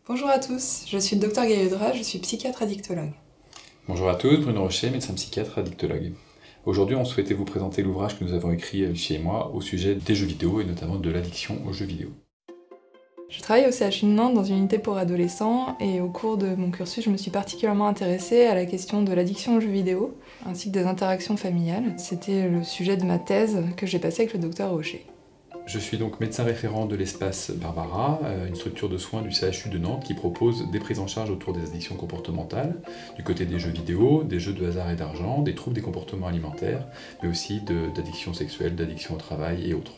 Bonjour à tous, je suis le Dr Gailledra, je suis psychiatre addictologue. Bonjour à tous, Bruno Rocher, médecin psychiatre addictologue. Aujourd'hui, on souhaitait vous présenter l'ouvrage que nous avons écrit, Lucie et moi, au sujet des jeux vidéo et notamment de l'addiction aux jeux vidéo. Je travaille au CHU de Nantes dans une unité pour adolescents et au cours de mon cursus, je me suis particulièrement intéressée à la question de l'addiction aux jeux vidéo ainsi que des interactions familiales. C'était le sujet de ma thèse que j'ai passée avec le Dr Rocher. Je suis donc médecin référent de l'espace Barbara, une structure de soins du CHU de Nantes qui propose des prises en charge autour des addictions comportementales, du côté des jeux vidéo, des jeux de hasard et d'argent, des troubles des comportements alimentaires, mais aussi d'addictions sexuelles, d'addictions au travail et autres.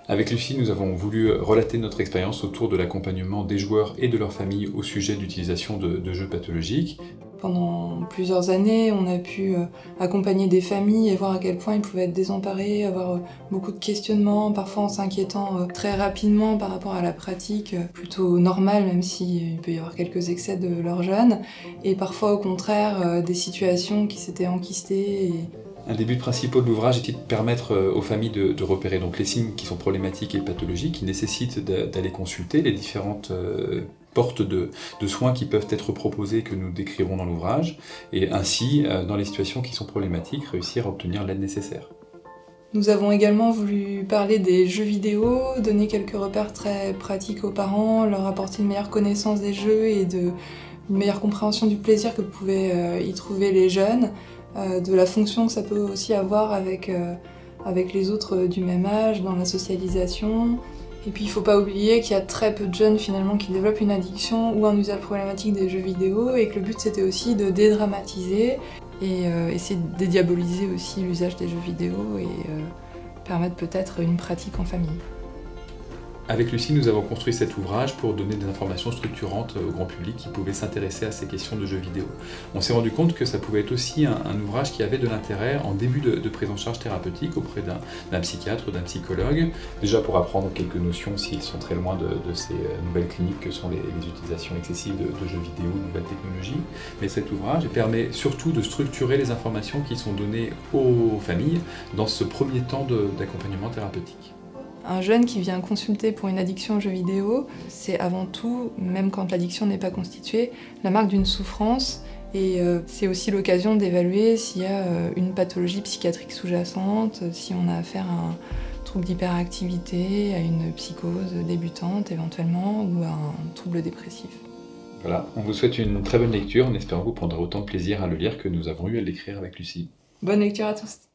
Avec Lucie, nous avons voulu relater notre expérience autour de l'accompagnement des joueurs et de leurs familles au sujet d'utilisation de jeux pathologiques. Pendant plusieurs années, on a pu accompagner des familles et voir à quel point ils pouvaient être désemparés, avoir beaucoup de questionnements, parfois en s'inquiétant très rapidement par rapport à la pratique plutôt normale, même s'il peut y avoir quelques excès de leurs jeunes, et parfois au contraire des situations qui s'étaient enquistées. Un des buts principaux de l'ouvrage était de permettre aux familles de repérer donc les signes qui sont problématiques et pathologiques, qui nécessitent d'aller consulter les différentes portes de soins qui peuvent être proposées que nous décrivons dans l'ouvrage, et ainsi, dans les situations qui sont problématiques, réussir à obtenir l'aide nécessaire. Nous avons également voulu parler des jeux vidéo, donner quelques repères très pratiques aux parents, leur apporter une meilleure connaissance des jeux et une meilleure compréhension du plaisir que pouvaient y trouver les jeunes, de la fonction que ça peut aussi avoir avec les autres du même âge, dans la socialisation. Et puis il ne faut pas oublier qu'il y a très peu de jeunes finalement qui développent une addiction ou un usage problématique des jeux vidéo et que le but c'était aussi de dédramatiser et essayer de dédiaboliser aussi l'usage des jeux vidéo et permettre peut-être une pratique en famille. Avec Lucie, nous avons construit cet ouvrage pour donner des informations structurantes au grand public qui pouvait s'intéresser à ces questions de jeux vidéo. On s'est rendu compte que ça pouvait être aussi un ouvrage qui avait de l'intérêt en début de prise en charge thérapeutique auprès d'un psychiatre ou d'un psychologue, déjà pour apprendre quelques notions s'ils sont très loin de ces nouvelles cliniques que sont les utilisations excessives de jeux vidéo, de nouvelles technologies. Mais cet ouvrage permet surtout de structurer les informations qui sont données aux familles dans ce premier temps d'accompagnement thérapeutique. Un jeune qui vient consulter pour une addiction aux jeux vidéo, c'est avant tout, même quand l'addiction n'est pas constituée, la marque d'une souffrance et c'est aussi l'occasion d'évaluer s'il y a une pathologie psychiatrique sous-jacente, si on a affaire à un trouble d'hyperactivité, à une psychose débutante éventuellement ou à un trouble dépressif. Voilà, on vous souhaite une très bonne lecture en espérant que vous prendrez autant de plaisir à le lire que nous avons eu à l'écrire avec Lucie. Bonne lecture à tous!